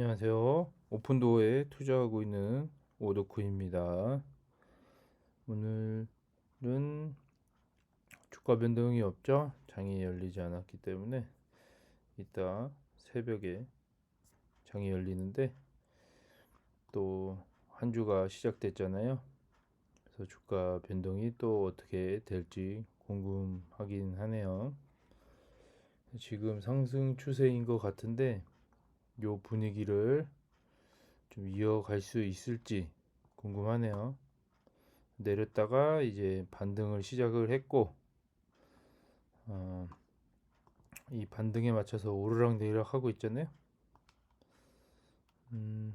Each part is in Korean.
안녕하세요. 오픈도어에 투자하고 있는 오덕후입니다. 오늘은 주가 변동이 없죠? 장이 열리지 않았기 때문에 이따 새벽에 장이 열리는데 또 한 주가 시작됐잖아요. 그래서 주가 변동이 또 어떻게 될지 궁금하긴 하네요. 지금 상승 추세인 것 같은데 요 분위기를 좀 이어갈 수 있을지 궁금하네요. 내렸다가 이제 반등을 시작을 했고 어, 이 반등에 맞춰서 오르락내리락 하고 있잖아요. 음,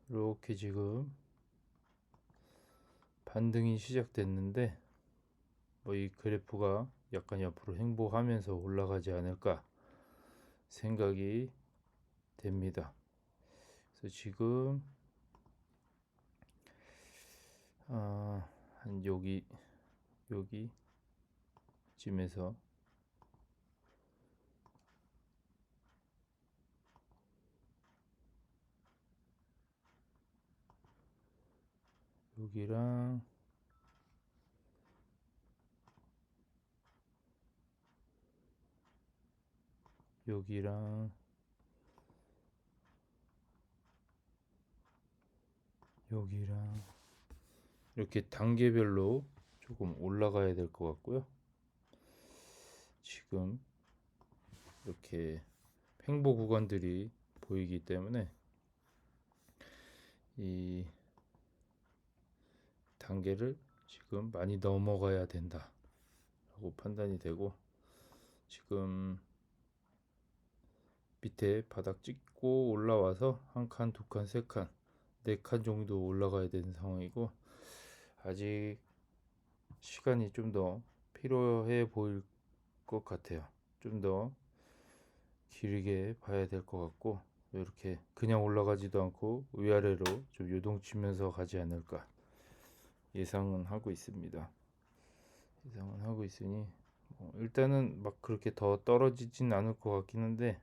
이렇게 지금 반등이 시작됐는데 뭐 이 그래프가 약간 옆으로 횡보하면서 올라가지 않을까 생각이 됩니다. 그래서 지금 한 여기쯤에서 여기랑 여기랑 여기랑 이렇게 단계별로 조금 올라가야 될 것 같고요. 지금 이렇게 횡보 구간들이 보이기 때문에 이 단계를 지금 많이 넘어가야 된다라고 판단이 되고, 지금 밑에 바닥 찍고 올라와서 한 칸, 두 칸, 세 칸, 네 칸 정도 올라가야 되는 상황이고, 아직 시간이 좀 더 필요해 보일 것 같아요. 좀 더 길게 봐야 될 것 같고, 이렇게 그냥 올라가지도 않고 위아래로 좀 요동치면서 가지 않을까 예상은 하고 있습니다. 예상은 하고 있으니 일단은 막 그렇게 더 떨어지진 않을 것 같긴 한데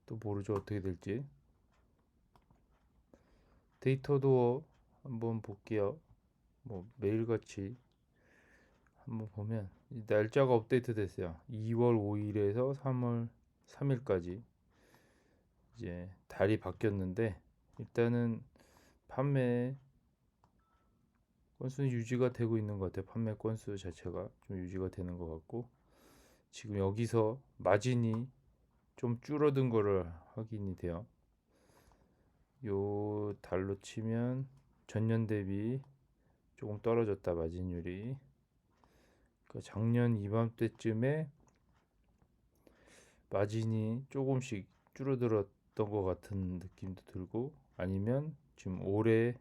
또 모르죠, 어떻게 될지. 데이터도 한번 볼게요. 뭐 매일같이 한번 보면 날짜가 업데이트 됐어요. 2월 5일에서 3월 3일까지 이제 달이 바뀌었는데, 일단은 판매 건수는 유지가 되고 있는 것 같아요. 판매 건수 자체가 좀 유지가 되는 것 같고, 지금 여기서 마진이 좀 줄어든 거를 확인이 돼요. 요 달로 치면 전년 대비 조금 떨어졌다, 마진율이. 그러니까 작년 이맘때쯤에 마진이 조금씩 줄어들었던 것 같은 느낌도 들고, 아니면 지금 올해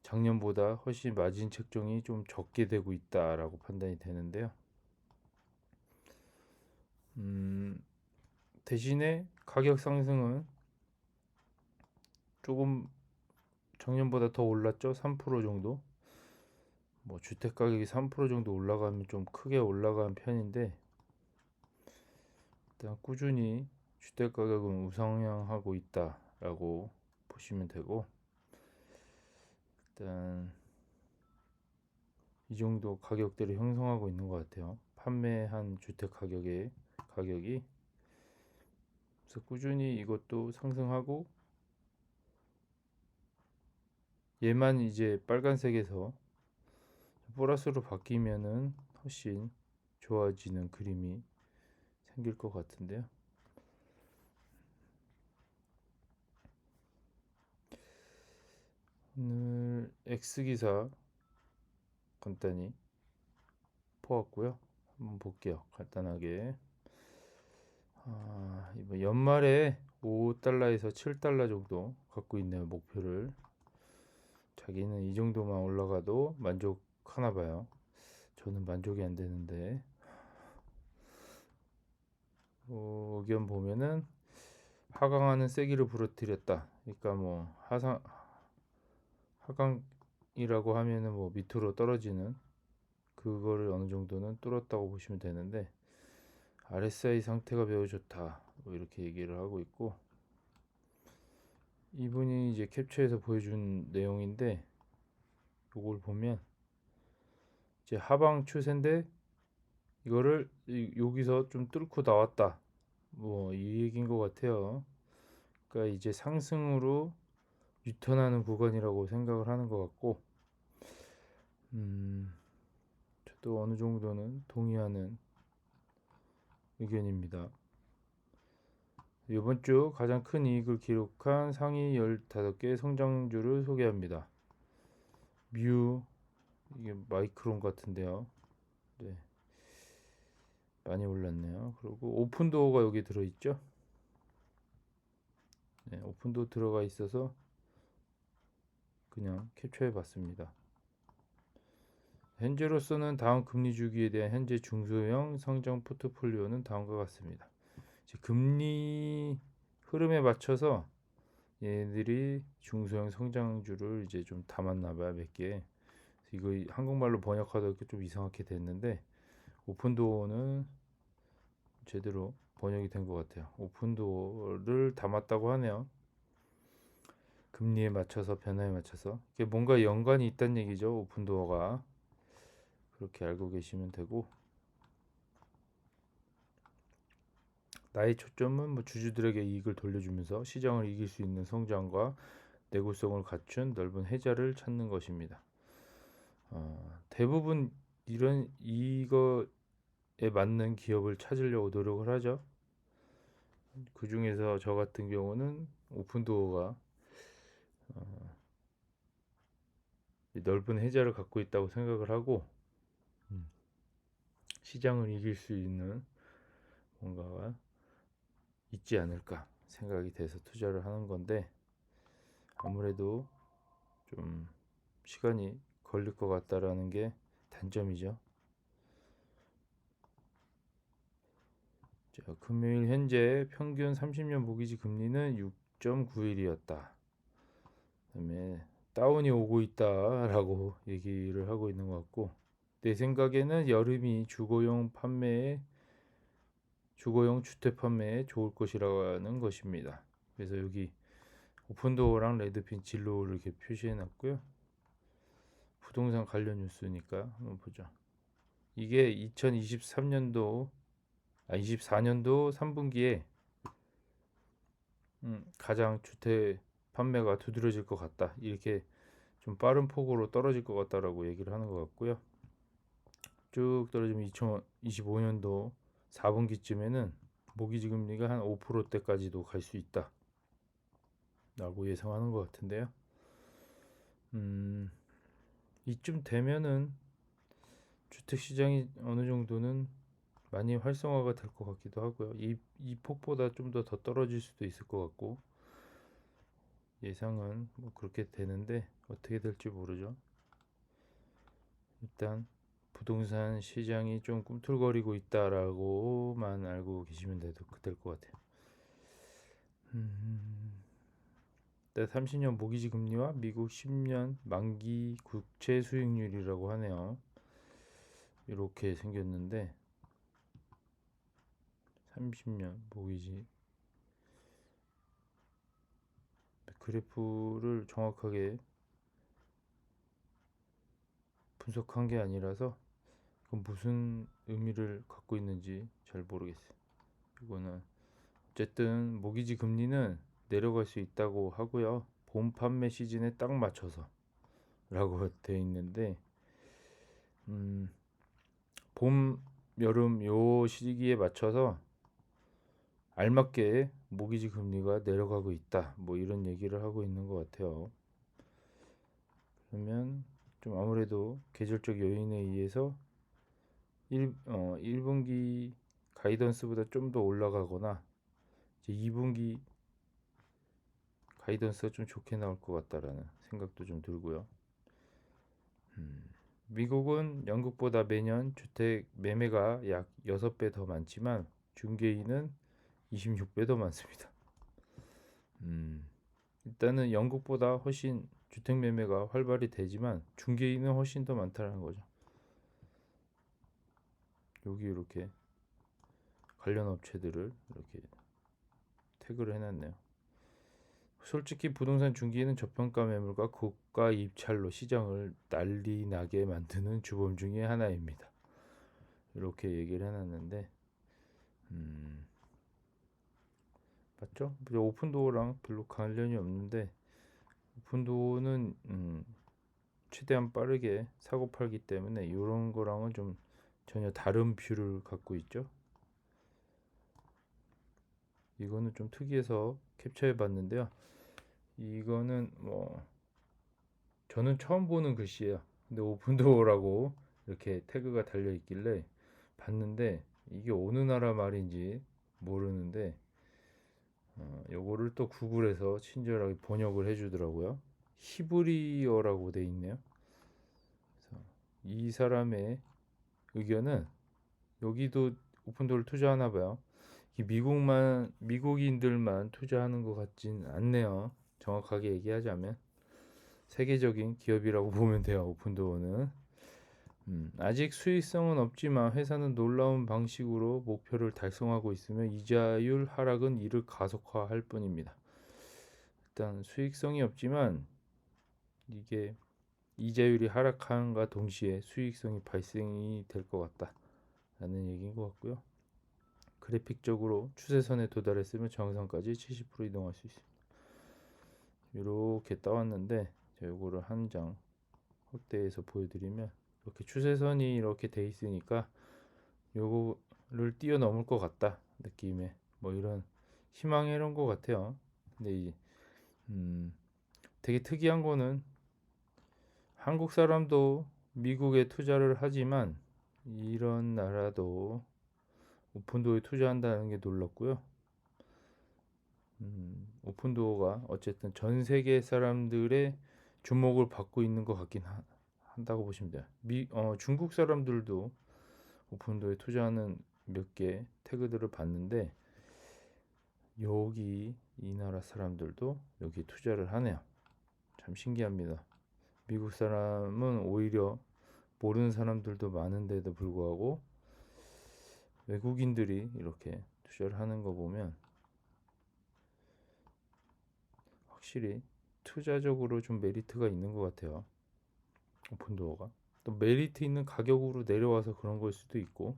작년보다 훨씬 마진 책정이 좀 적게 되고 있다라고 판단이 되는데요. 대신에 가격 상승은 조금 작년보다 더 올랐죠. 3% 정도. 뭐 주택 가격이 3% 정도 올라가면 좀 크게 올라간 편인데, 일단 꾸준히 주택 가격은 우상향하고 있다라고 보시면 되고, 일단 이 정도 가격대를 형성하고 있는 것 같아요. 판매한 주택 가격의 가격이. 그래서 꾸준히 이것도 상승하고, 얘만 이제 빨간색에서 보라스로 바뀌면은 훨씬 좋아지는 그림이 생길 것 같은데요. 오늘 X기사 간단히 퍼왔고요. 한번 볼게요. 간단하게. 이번 연말에 5달러에서 7달러 정도 갖고 있네요. 목표를. 자기는 이 정도만 올라가도 만족하나 봐요. 저는 만족이 안 되는데. 의견 보면은 하강하는 세기를 부러뜨렸다. 그러니까 뭐 하강이라고 하면은 뭐 밑으로 떨어지는 그거를 어느 정도는 뚫었다고 보시면 되는데, RSI 상태가 매우 좋다. 뭐 이렇게 얘기를 하고 있고, 이분이 이제 캡처해서 보여준 내용인데, 이걸 보면 이제 하방 추세인데 이거를 여기서 좀 뚫고 나왔다. 뭐 이 얘기인 것 같아요. 그러니까 이제 상승으로 유턴하는 구간이라고 생각을 하는 것 같고, 저도 어느 정도는 동의하는 의견입니다. 이번 주 가장 큰 이익을 기록한 상위 15개 성장주를 소개합니다. 뮤, 이게 마이크론 같은데요. 네, 많이 올랐네요. 그리고 오픈도어가 여기 들어있죠. 네, 오픈도어 들어가 있어서 그냥 캡처해 봤습니다. 현재로서는 다음 금리 주기에 대한 현재 중소형 성장 포트폴리오는 다음과 같습니다. 금리 흐름에 맞춰서 얘들이 중소형 성장주를 이제 좀 담았나봐요, 몇 개. 이거 한국말로 번역하다 좀 이상하게 됐는데, 오픈도어는 제대로 번역이 된 것 같아요. 오픈도어를 담았다고 하네요. 금리에 맞춰서, 변화에 맞춰서. 이게 뭔가 연관이 있다는 얘기죠, 오픈도어가. 그렇게 알고 계시면 되고, 나의 초점은 뭐 주주들에게 이익을 돌려주면서 시장을 이길 수 있는 성장과 내구성을 갖춘 넓은 해자를 찾는 것입니다. 대부분 이거에 맞는 기업을 찾으려고 노력을 하죠. 그 중에서 저 같은 경우는 오픈도어가 넓은 해자를 갖고 있다고 생각을 하고, 시장을 이길 수 있는 뭔가가 있지 않을까 생각이 돼서 투자를 하는 건데, 아무래도 좀 시간이 걸릴 것 같다라는 게 단점이죠. 자, 금요일 현재 평균 30년 모기지 금리는 6.91이었다. 그다음에 다운이 오고 있다라고 얘기를 하고 있는 것 같고, 내 생각에는 여름이 주거용 주택 판매에 좋을 것이라는 것입니다. 그래서 여기 오픈도어랑 레드핀 진로를 이렇게 표시해 놨고요. 부동산 관련 뉴스니까 한번 보죠. 이게 2023년도 24년도 3분기에 가장 주택 판매가 두드러질 것 같다. 이렇게 좀 빠른 폭으로 떨어질 것 같다라고 얘기를 하는 것 같고요. 쭉 떨어지면 2025년도 4분기쯤에는 모기지 금리가 한 5%대까지도 갈 수 있다. 라고 예상하는 것 같은데요. 이쯤 되면은 주택 시장이 어느 정도는 많이 활성화가 될 것 같기도 하고요. 이 폭보다 좀 더 떨어질 수도 있을 것 같고, 예상은 뭐 그렇게 되는데 어떻게 될지 모르죠. 일단 부동산 시장이 좀 꿈틀거리고 있다라고만 알고 계시면 될 것 같아요. 30년 모기지 금리와 미국 10년 만기 국채 수익률이라고 하네요. 이렇게 생겼는데 30년 모기지 그래프를 정확하게 분석한 게 아니라서 그건 무슨 의미를 갖고 있는지 잘 모르겠어요. 이거는 어쨌든 모기지 금리는 내려갈 수 있다고 하고요. 봄 판매 시즌에 딱 맞춰서 라고 되어 있는데, 봄, 여름 요 시기에 맞춰서 알맞게 모기지 금리가 내려가고 있다. 뭐 이런 얘기를 하고 있는 것 같아요. 그러면 좀 아무래도 계절적 요인에 의해서 1분기 가이던스보다 좀 더 올라가거나 이제 2분기 가이던스가 좀 좋게 나올 것 같다라는 생각도 좀 들고요. 미국은 영국보다 매년 주택 매매가 약 6배 더 많지만 중개인은 26배 더 많습니다. 일단은 영국보다 훨씬 주택 매매가 활발히 되지만 중개인은 훨씬 더 많다는 거죠. 여기 이렇게 관련 업체들을 이렇게 태그를 해놨네요. 솔직히 부동산 중개는 저평가 매물과 고가 입찰로 시장을 난리 나게 만드는 주범 중에 하나입니다. 이렇게 얘기를 해놨는데 맞죠? 오픈도어랑 별로 관련이 없는데 오픈도어는 최대한 빠르게 사고 팔기 때문에 이런 거랑은 좀 전혀 다른 뷰를 갖고 있죠. 이거는 좀 특이해서 캡처해 봤는데요. 이거는 뭐 저는 처음 보는 글씨예요. 근데 오픈도어라고 이렇게 태그가 달려 있길래 봤는데 이게 어느 나라 말인지 모르는데 요거를 또 구글에서 친절하게 번역을 해주더라고요. 히브리어라고 돼 있네요. 그래서 이 사람의 의견은 여기도 오픈도어를 투자하나 봐요. 미국인들만 투자하는 것 같진 않네요. 정확하게 얘기하자면 세계적인 기업이라고 보면 돼요. 오픈도어는 아직 수익성은 없지만 회사는 놀라운 방식으로 목표를 달성하고 있으며 이자율 하락은 이를 가속화할 뿐입니다. 일단 수익성이 없지만 이게 이자율이 하락함과 동시에 수익성이 발생이 될 것 같다라는 얘기인 것 같고요. 그래픽적으로 추세선에 도달했으면 정상까지 70% 이동할 수 있습니다. 이렇게 따왔는데 제가 이거를 한 장 확대해서 보여드리면 이렇게 추세선이 이렇게 돼 있으니까 요거를 뛰어넘을 것 같다 느낌에 뭐 이런 희망이 이런 것 같아요. 근데 되게 특이한 거는 한국 사람도 미국에 투자를 하지만 이런 나라도 오픈도어에 투자한다는 게 놀랍고요. 오픈도어가 어쨌든 전 세계 사람들의 주목을 받고 있는 것 같긴 한다고 보시면 돼요. 중국 사람들도 오픈도어에 투자하는 몇 개 태그들을 봤는데 여기 이 나라 사람들도 여기 투자를 하네요. 참 신기합니다. 미국 사람은 오히려 모르는 사람들도 많은데도 불구하고 외국인들이 이렇게 투자를 하는 거 보면 확실히 투자적으로 좀 메리트가 있는 것 같아요. 오픈도어가 또 메리트 있는 가격으로 내려와서 그런 걸 수도 있고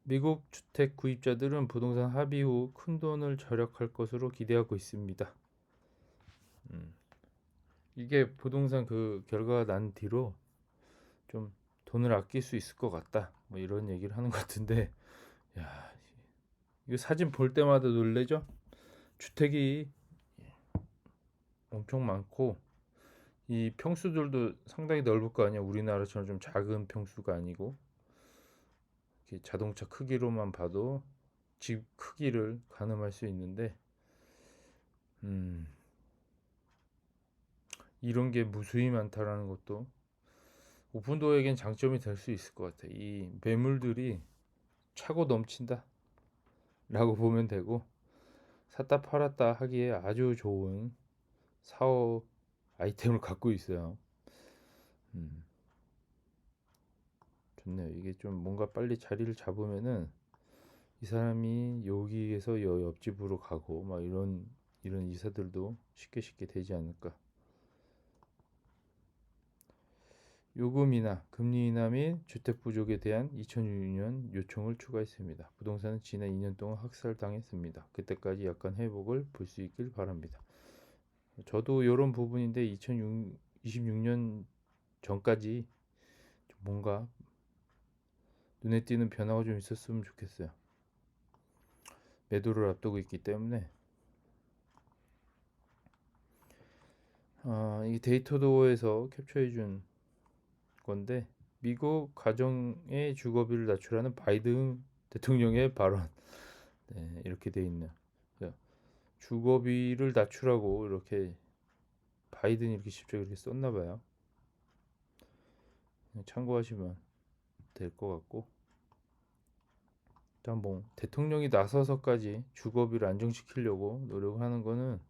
미국 주택 구입자들은 부동산 합의 후 큰 돈을 절약할 것으로 기대하고 있습니다. 이게 부동산 그 결과가 난 뒤로 좀 돈을 아낄 수 있을 것 같다 뭐 이런 얘기를 하는 것 같은데 야 이거 사진 볼 때마다 놀래죠? 주택이 엄청 많고 이 평수들도 상당히 넓을 거 아니야. 우리나라처럼 좀 작은 평수가 아니고 이렇게 자동차 크기로만 봐도 집 크기를 가늠할 수 있는데 이런 게 무수히 많다라는 것도 오픈도어에겐 장점이 될 수 있을 것 같아. 이 매물들이 차고 넘친다 라고 보면 되고 샀다 팔았다 하기에 아주 좋은 사업 아이템을 갖고 있어요. 좋네요. 이게 좀 뭔가 빨리 자리를 잡으면은 이 사람이 여기에서 옆집으로 가고 막 이런 이사들도 쉽게 되지 않을까. 요금 인하, 금리 인하 및 주택 부족에 대한 2006년 요청을 추가했습니다. 부동산은 지난 2년 동안 학살당했습니다. 그때까지 약간 회복을 볼 수 있길 바랍니다. 저도 이런 부분인데 2026년 전까지 뭔가 눈에 띄는 변화가 좀 있었으면 좋겠어요. 매도를 앞두고 있기 때문에 이 데이터도어에서 캡처해준 건데 미국 가정의 주거비를 낮추라는 바이든 대통령의 발언 이렇게 돼 있네요. 주거비를 낮추라고 이렇게 바이든이 이렇게 직접 이렇게 썼나 봐요. 참고하시면 될 것 같고 일단 뭐 대통령이 나서서까지 주거비를 안정시키려고 노력하는 거는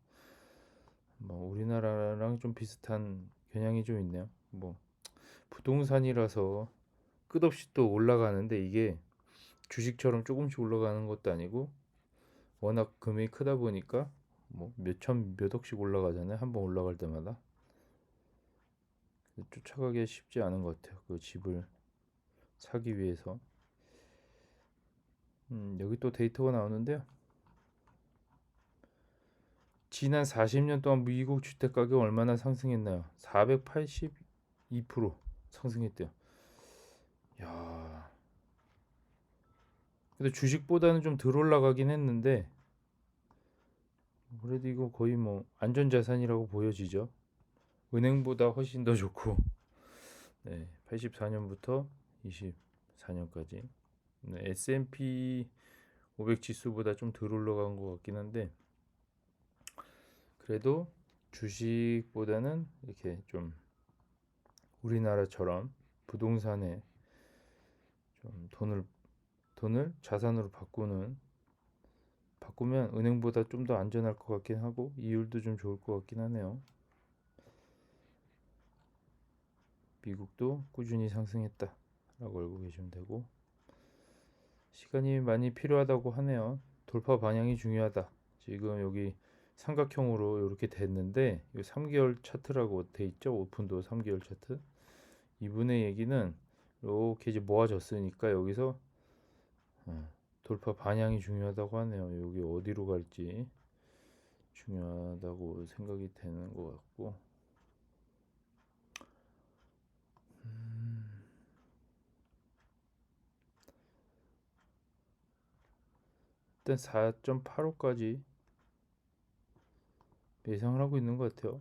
뭐 우리나라랑 좀 비슷한 겨냥이 좀 있네요. 뭐 부동산이라서 끝없이 또 올라가는데 이게 주식처럼 조금씩 올라가는 것도 아니고 워낙 금액이 크다 보니까 뭐 몇천 몇 억씩 올라가잖아요. 한번 올라갈 때마다. 쫓아가기 쉽지 않은 것 같아요. 그 집을 사기 위해서. 여기 또 데이터가 나오는데요. 지난 40년 동안 미국 주택 가격 얼마나 상승했나요? 482% 상승했대요. 야, 근데 주식보다는 좀 덜 올라가긴 했는데 그래도 이거 거의 뭐 안전자산이라고 보여지죠. 은행보다 훨씬 더 좋고. 네, 84년부터 24년까지. 네, S&P 500 지수보다 좀 덜 올라간 것 같긴 한데 그래도 주식보다는 이렇게 좀 우리나라처럼 부동산에 좀 돈을 자산으로 바꾸면 은행보다 좀 더 안전할 것 같긴 하고 이율도 좀 좋을 것 같긴 하네요. 미국도 꾸준히 상승했다라고 알고 계시면 되고 시간이 많이 필요하다고 하네요. 돌파 방향이 중요하다. 지금 여기 삼각형으로 이렇게 됐는데 3개월 차트라고 돼 있죠. 오픈도 3개월 차트. 이분의 얘기는 이렇게 이제 모아졌으니까 여기서 돌파 방향이 중요하다고 하네요. 여기 어디로 갈지 중요하다고 생각이 되는 것 같고 일단 4.85까지 예상을 하고 있는 것 같아요.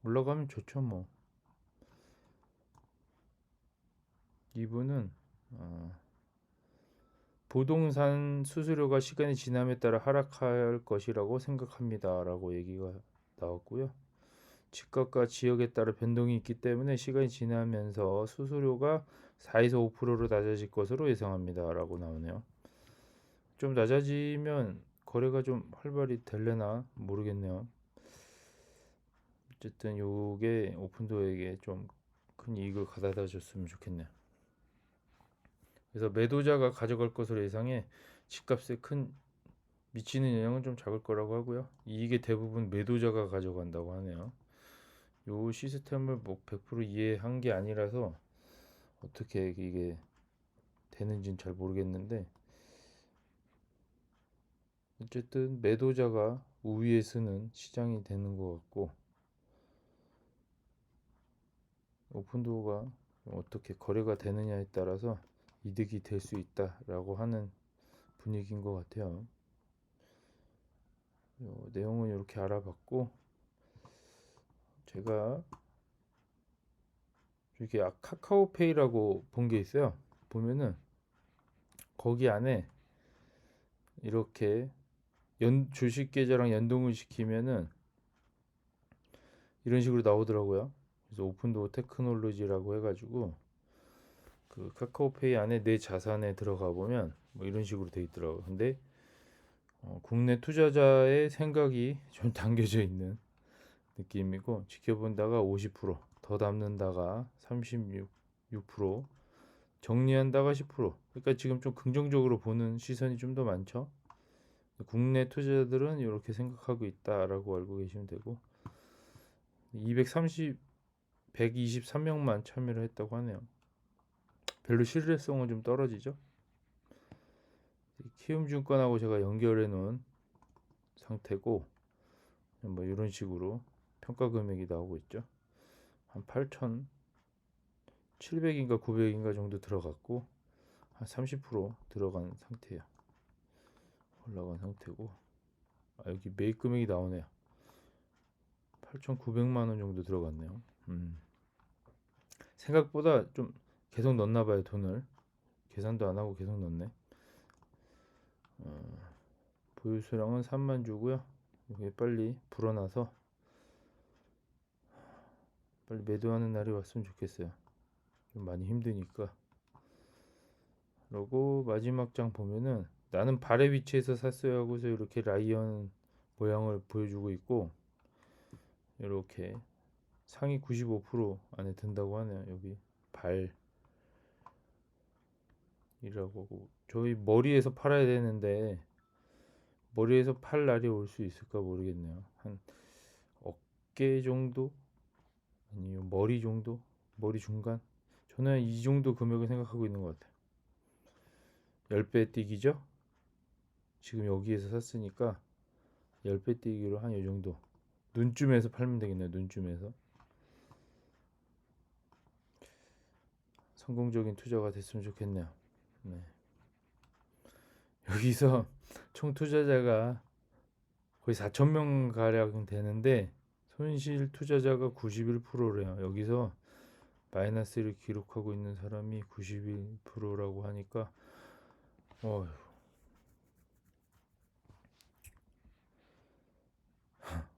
올라가면 좋죠 뭐. 이분은 부동산 수수료가 시간이 지남에 따라 하락할 것이라고 생각합니다 라고 얘기가 나왔고요. 집값과 지역에 따라 변동이 있기 때문에 시간이 지나면서 수수료가 4에서 5%로 낮아질 것으로 예상합니다 라고 나오네요. 좀 낮아지면 거래가 좀 활발히 될려나 모르겠네요. 어쨌든 요게 오픈도어에게 좀 큰 이익을 가져다 줬으면 좋겠네요. 그래서 매도자가 가져갈 것으로 예상해 집값에 큰 미치는 영향은 좀 작을 거라고 하고요. 이익의 대부분 매도자가 가져간다고 하네요. 요 시스템을 뭐 100% 이해한 게 아니라서 어떻게 이게 되는지는 잘 모르겠는데 어쨌든 매도자가 우위에 서는 시장이 되는 것 같고 오픈도어가 어떻게 거래가 되느냐에 따라서 이득이 될 수 있다라고 하는 분위기인 것 같아요. 내용은 이렇게 알아봤고 제가 이렇게 카카오페이라고 본 게 있어요. 보면은 거기 안에 이렇게 주식 계좌랑 연동을 시키면은 이런 식으로 나오더라고요. 그래서 오픈도어 테크놀로지라고 해가지고 그 카카오페이 안에 내 자산에 들어가 보면 뭐 이런 식으로 돼 있더라고요. 근데 국내 투자자의 생각이 좀 담겨져 있는 느낌이고 지켜본다가 50%더 담는다가 36% 정리한다가 10% 그러니까 지금 좀 긍정적으로 보는 시선이 좀 더 많죠. 국내 투자자들은 이렇게 생각하고 있다라고 알고 계시면 되고 123명만 참여를 했다고 하네요. 별로 신뢰성은 좀 떨어지죠. 키움증권하고 제가 연결해 놓은 상태고 뭐 이런 식으로 평가 금액이 나오고 있죠. 한 8,700인가 900인가 정도 들어갔고 한 30% 들어간 상태예요. 올라간 상태고 여기 매입 금액이 나오네요. 8,900만 원 정도 들어갔네요. 생각보다 좀 계속 넣나 봐요. 돈을 계산도 안 하고 계속 넣네. 보유수량은 3만 주고요. 이게 빨리 불어나서 빨리 매도하는 날이 왔으면 좋겠어요. 좀 많이 힘드니까. 그리고 마지막 장 보면은 나는 발의 위치에서 샀어요 하고서 이렇게 라이언 모양을 보여주고 있고 이렇게 상위 95% 안에 든다고 하네요. 여기 발 하고 저희 머리에서 팔아야 되는데 머리에서 팔 날이 올 수 있을까 모르겠네요. 한 어깨 정도? 아니요 머리 정도? 머리 중간? 저는 이 정도 금액을 생각하고 있는 것 같아요. 10배 뛰기죠? 지금 여기에서 샀으니까 10배 뛰기로 한 이 정도. 눈쯤에서 팔면 되겠네요. 눈쯤에서. 성공적인 투자가 됐으면 좋겠네요. 네. 여기서 총 투자자가 거의 4천 명 가량 되는데 손실 투자자가 91%래요. 여기서 마이너스를 기록하고 있는 사람이 91%라고 하니까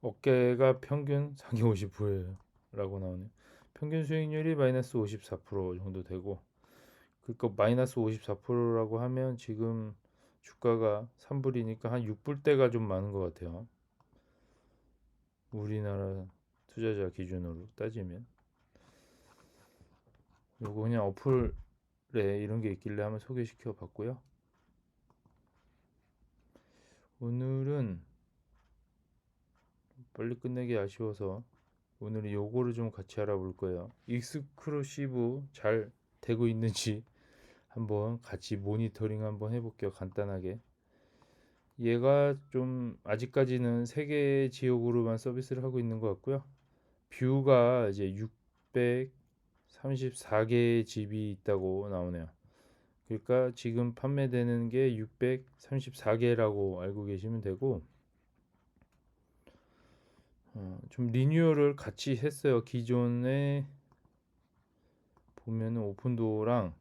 어깨가 평균 450%예요. 라고 나오네요. 평균 수익률이 마이너스 54% 정도 되고 그러니까 마이너스 54%라고 하면 지금 주가가 3불이니까 한 6불대가 좀 많은 것 같아요. 우리나라 투자자 기준으로 따지면 요거 그냥 어플에 이런 게 있길래 한번 소개시켜 봤고요. 오늘은 빨리 끝내기 아쉬워서 오늘은 요거를 좀 같이 알아볼 거예요. 익스크루시브 잘 되고 있는지 한번 같이 모니터링 한번 해볼게요. 간단하게. 얘가 좀 아직까지는 3개 지역으로만 서비스를 하고 있는 것 같고요. 뷰가 이제 634개의 집이 있다고 나오네요. 그러니까 지금 판매되는 게 634개라고 알고 계시면 되고 좀 리뉴얼을 같이 했어요. 기존에 보면은 오픈도어랑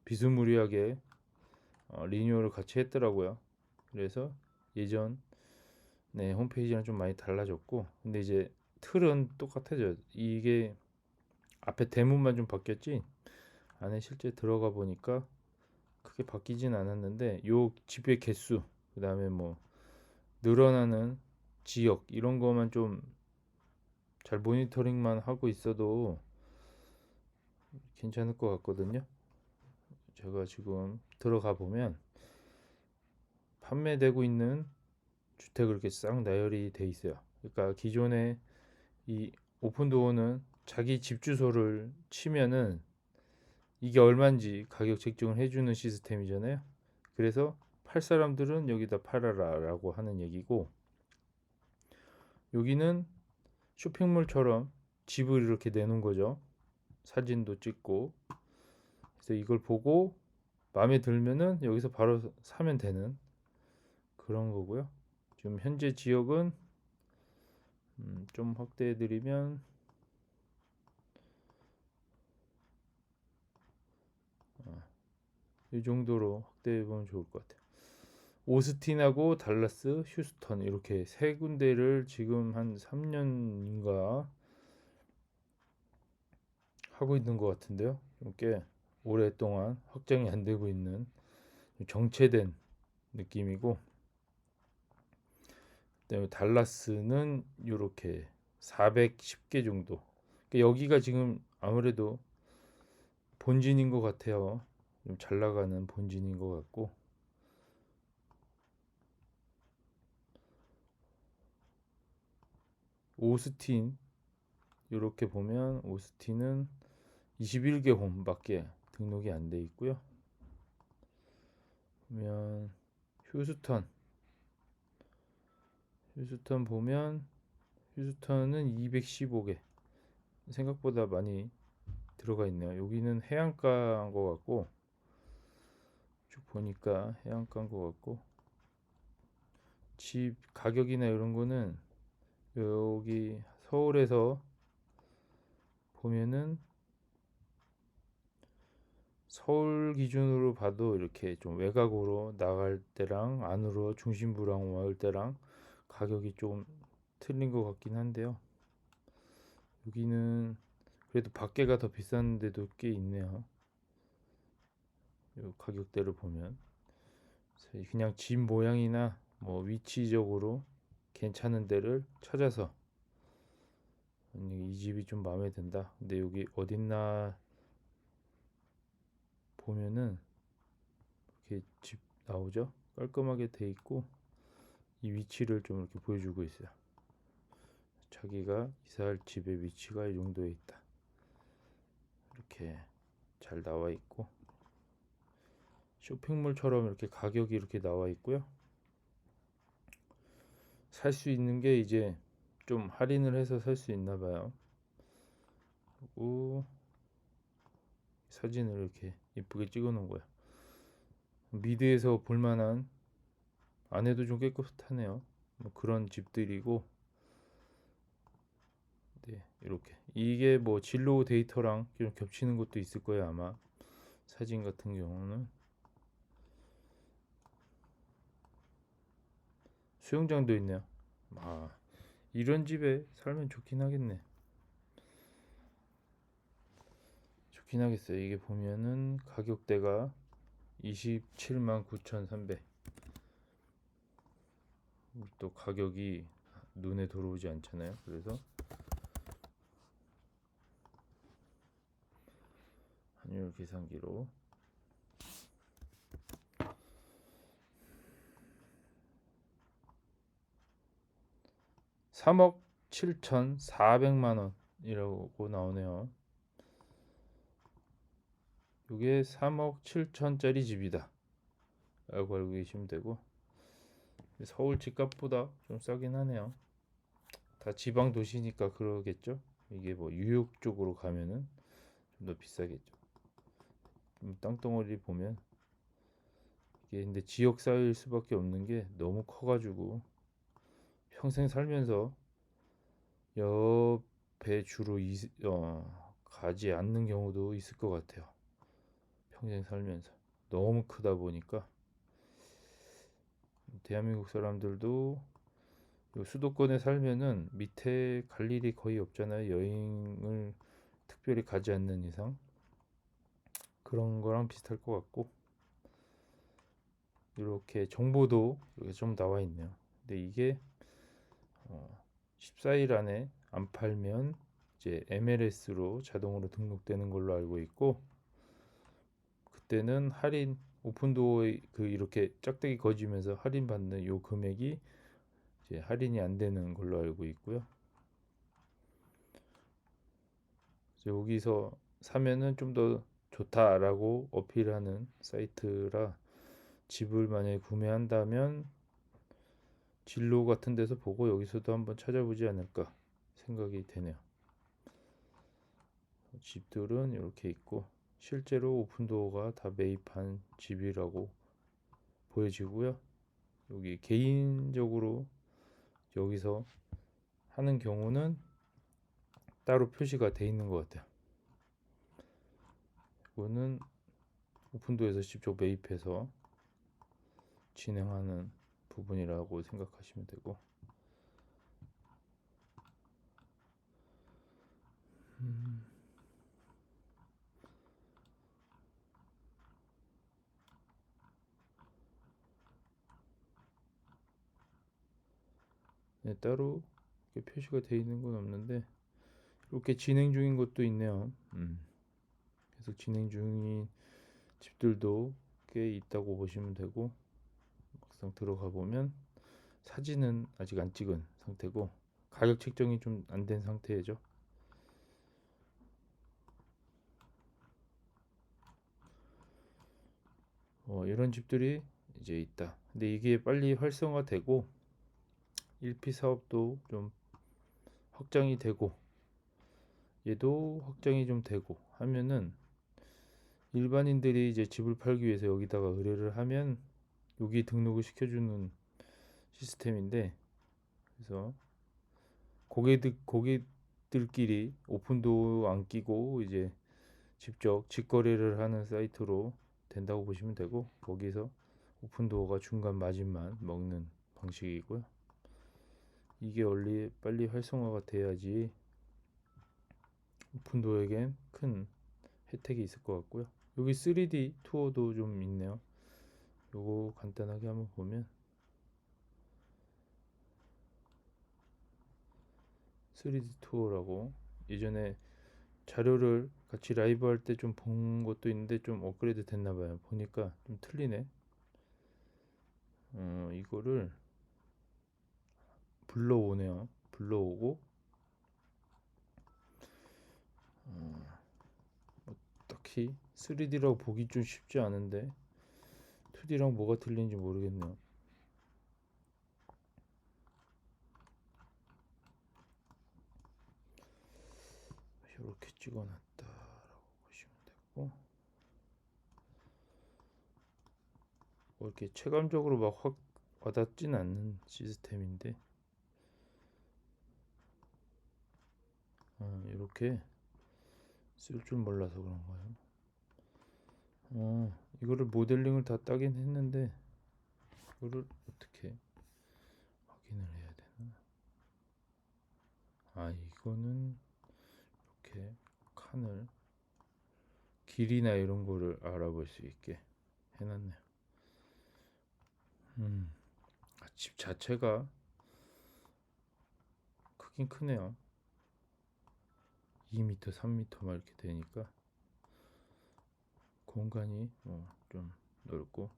비스무리하게 리뉴얼을 같이 했더라고요. 그래서 예전 홈페이지랑 좀 많이 달라졌고 근데 이제 틀은 똑같아져요. 이게 앞에 대문만 좀 바뀌었지 안에 실제 들어가 보니까 크게 바뀌진 않았는데 요 집의 개수 그 다음에 뭐 늘어나는 지역 이런 거만 좀 잘 모니터링만 하고 있어도 괜찮을 것 같거든요. 제가 지금 들어가 보면 판매되고 있는 주택을 이렇게 싹 나열이 돼 있어요. 그러니까 기존에 이 오픈도어는 자기 집 주소를 치면은 이게 얼마인지 가격 책정을 해주는 시스템이잖아요. 그래서 팔 사람들은 여기다 팔아라라고 하는 얘기고 여기는 쇼핑몰처럼 집을 이렇게 내놓은 거죠. 사진도 찍고 그래서 이걸 보고 마음에 들면은 여기서 바로 사면 되는 그런 거고요. 지금 현재 지역은 좀 확대해 드리면 이 정도로 확대해 보면 좋을 것 같아요. 오스틴하고 달라스, 휴스턴 이렇게 세 군데를 지금 한 3년인가 하고 있는 것 같은데요. 꽤 오랫동안 확장이 안 되고 있는 정체된 느낌이고 그다음에 달라스는 이렇게 410개 정도. 그러니까 여기가 지금 아무래도 본진인 것 같아요. 좀 잘 나가는 본진인 것 같고 오스틴 이렇게 보면 오스틴은 21개 홈밖에 등록이 안 돼 있고요. 보면 휴스턴 보면 휴스턴은 215개 생각보다 많이 들어가 있네요. 여기는 해안가인 것 같고 쭉 보니까 해안가인 것 같고 집 가격이나 이런 거는 여기 서울에서 보면은 서울 기준으로 봐도 이렇게 좀 외곽으로 나갈 때랑 안으로 중심부랑 올 때랑 가격이 좀 틀린 것 같긴 한데요. 여기는 그래도 밖에가 더 비싼 데도 꽤 있네요. 요 가격대를 보면 그냥 집 모양이나 뭐 위치적으로 괜찮은 데를 찾아서 이 집이 좀 마음에 든다. 근데 여기 어딨나 보면은 이렇게 집 나오죠. 깔끔하게 돼 있고 이 위치를 좀 이렇게 보여주고 있어요. 자기가 이사할 집의 위치가 이 정도에 있다. 이렇게 잘 나와 있고 쇼핑몰처럼 이렇게 가격이 이렇게 나와 있고요. 살 수 있는 게 이제 좀 할인을 해서 살 수 있나 봐요. 그리고 사진을 이렇게 이쁘게 찍어 놓은 거야. 미드에서 볼만한, 안에도 좀 깨끗하네요. 뭐 그런 집들이고, 네, 이렇게 이게 뭐 진로 데이터랑 좀 겹치는 것도 있을 거예요 아마. 사진 같은 경우는 수영장도 있네요. 아, 이런 집에 살면 좋긴 하겠네. 좋긴 하겠어요. 이게 보면은 가격대가 27만 9,300. 또 가격이 눈에 들어오지 않잖아요. 그래서 환율 계산기로 3억 7,400만 원이라고 나오네요. 이게 3억 7천짜리 집이다 라고 알고 계시면 되고, 서울 집값보다 좀 싸긴 하네요. 다 지방 도시니까 그러겠죠. 이게 뭐 뉴욕 쪽으로 가면은 좀 더 비싸겠죠. 땅덩어리 보면 이게 근데 지역 사회일 수밖에 없는 게 너무 커가지고 평생 살면서 옆에 주로 가지 않는 경우도 있을 것 같아요. 평생 살면서 너무 크다 보니까 대한민국 사람들도 수도권에 살면은 밑에 갈 일이 거의 없잖아요. 여행을 특별히 가지 않는 이상 그런 거랑 비슷할 것 같고, 이렇게 정보도 이렇게 좀 나와 있네요. 근데 이게 14일 안에 안 팔면 이제 MLS로 자동으로 등록되는 걸로 알고 있고, 그때는 할인 오픈도어에 그 이렇게 짝대기 거지면서 할인 받는 요 금액이 이제 할인이 안 되는 걸로 알고 있고요. 여기서 사면은 좀 더 좋다라고 어필하는 사이트라 집을 만약에 구매한다면 진로 같은 데서 보고 여기서도 한번 찾아보지 않을까 생각이 되네요. 집들은 이렇게 있고 실제로 오픈도어가 다 매입한 집이라고 보여지고요. 여기 개인적으로 여기서 하는 경우는 따로 표시가 돼 있는 것 같아요. 이거는 오픈도어에서 직접 매입해서 진행하는 부분이라고 생각하시면 되고, 네, 따로 이렇게 표시가 돼 있는 건 없는데 이렇게 진행 중인 것도 있네요. 계속 진행 중인 집들도 꽤 있다고 보시면 되고, 막상 들어가 보면 사진은 아직 안 찍은 상태고 가격 책정이 좀 안 된 상태죠. 이런 집들이 이제 있다. 근데 이게 빨리 활성화되고 1피 사업도 좀 확장이 되고 얘도 확장이 좀 되고 하면은 일반인들이 이제 집을 팔기 위해서 여기다가 의뢰를 하면 여기 등록을 시켜주는 시스템인데, 그래서 고객들끼리 오픈도 안 끼고 이제 직접 직거래를 하는 사이트로 된다고 보시면 되고, 거기서 오픈도어가 중간 마진만 먹는 방식이고요. 이게 원리 빨리 활성화가 돼야지 오픈도어에겐 큰 혜택이 있을 것 같고요. 여기 3D 투어도 좀 있네요. 요거 간단하게 한번 보면 3D 투어라고 예전에 자료를 같이 라이브 할 때 좀 본 것도 있는데 좀 업그레이드 됐나 봐요. 보니까 좀 틀리네. 이거를 불러오네요. 불러오고 딱히 3D라고 보기 좀 쉽지 않은데 2D랑 뭐가 틀린지 모르겠네요. 이렇게 찍어놨다라고 보시면 되고, 뭐 이렇게 체감적으로 막 확 와닿진 않는 시스템인데, 이렇게 쓸 줄 몰라서 그런가요? 이거를 모델링을 다 따긴 했는데 이거를 어떻게 확인을 해야 되나? 이거는 이렇게 칸을 길이나 이런 거를 알아볼 수 있게 해놨네요. 집 자체가 크긴 크네요. 2m, 3m 막 이렇게 되니까 공간이 좀 넓고,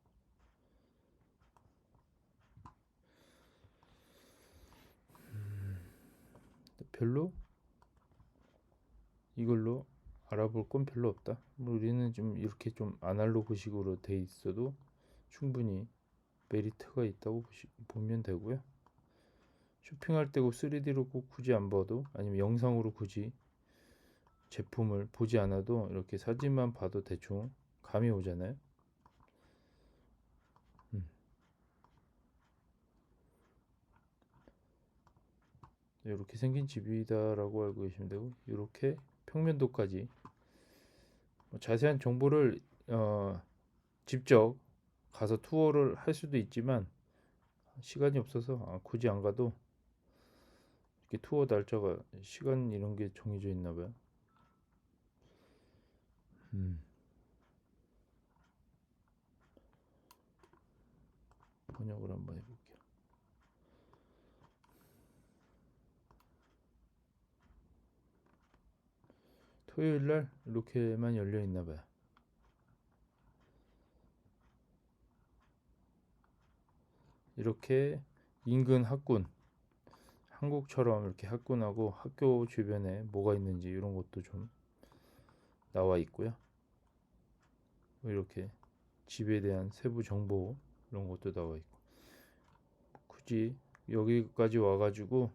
별로 이걸로 알아볼 건 별로 없다. 우리는 좀 이렇게 좀 아날로그식으로 돼 있어도 충분히 메리트가 있다고 보면 되고요. 쇼핑할 때 3D로 꼭 굳이 안 봐도, 아니면 영상으로 굳이 제품을 보지 않아도 이렇게 사진만 봐도 대충 감이 오잖아요. 이렇게 생긴 집이다라고 알고 계시면 되고, 이렇게 평면도까지 자세한 정보를 직접 가서 투어를 할 수도 있지만 시간이 없어서 굳이 안 가도 이렇게 투어 날짜가 시간 이런 게 정해져 있나 봐요. 번역을 한번 해볼게요. 토요일 날 이렇게만 열려 있나 봐요. 이렇게 인근 학군, 한국처럼 이렇게 학군하고 학교 주변에 뭐가 있는지 이런 것도 좀 나와 있고요. 이렇게 집에 대한 세부 정보 이런 것도 나와 있고, 굳이 여기까지 와가지고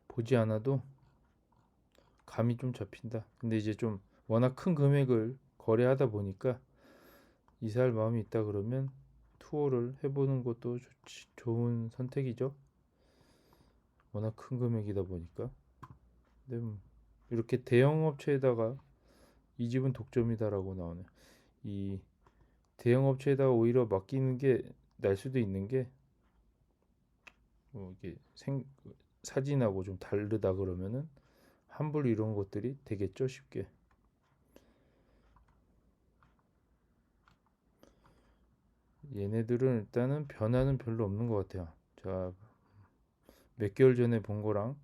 보지 않아도 감이 좀 잡힌다. 근데 이제 좀 워낙 큰 금액을 거래하다 보니까 이사할 마음이 있다 그러면 투어를 해보는 것도 좋은 선택이죠. 워낙 큰 금액이다 보니까. 근데 이렇게 대형 업체에다가 이 집은 독점이다라고 나오네. 이 대형 업체에다가 오히려 맡기는 게 날 수도 있는 게, 이게 사진하고 좀 다르다 그러면은 환불 이런 것들이 되겠죠, 쉽게. 얘네들은 일단은 변화는 별로 없는 것 같아요. 자, 몇 개월 전에 본 거랑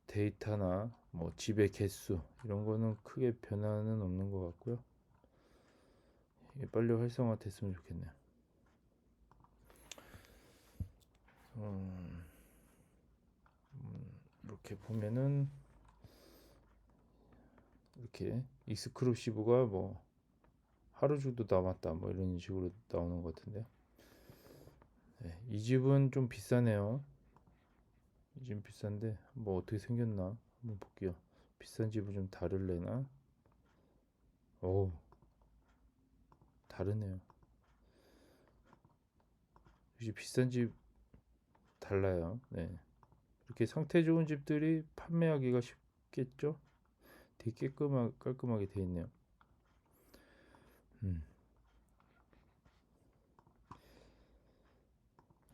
데이터나 뭐 집의 개수 이런 거는 크게 변화는 없는 것 같고요. 이게 빨리 활성화 됐으면 좋겠네요. 이렇게 보면은 이렇게 익스클루시브가 뭐 하루 정도 남았다 뭐 이런 식으로 나오는 것 같은데요. 네, 이 집은 좀 비싸네요. 이 집은 비싼데 뭐 어떻게 생겼나 한번 볼게요. 비싼 집은 좀 다를래나? 오, 다르네요. 역시 비싼 집 달라요. 네. 이렇게 상태 좋은 집들이 판매하기가 쉽겠죠? 되게 깔끔하게 돼 있네요.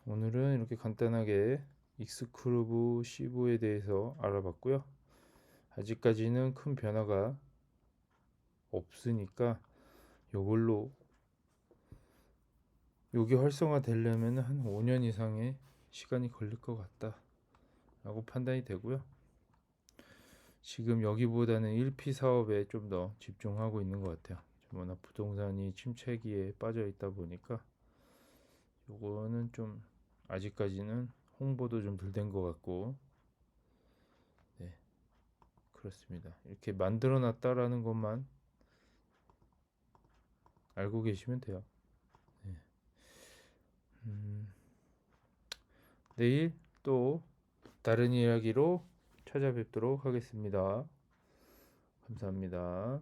오늘은 이렇게 간단하게 익스클루브 시브에 대해서 알아봤고요. 아직까지는 큰 변화가 없으니까 이걸로 요게 활성화 되려면 한 5년 이상의 시간이 걸릴 것 같다 라고 판단이 되고요. 지금 여기보다는 1P 사업에 좀 더 집중하고 있는 것 같아요. 워낙 부동산이 침체기에 빠져 있다 보니까 요거는 좀 아직까지는 홍보도 좀 덜 된 것 같고, 네, 그렇습니다. 이렇게 만들어 놨다라는 것만 알고 계시면 돼요. 네. 내일 또 다른 이야기로 찾아뵙도록 하겠습니다. 감사합니다.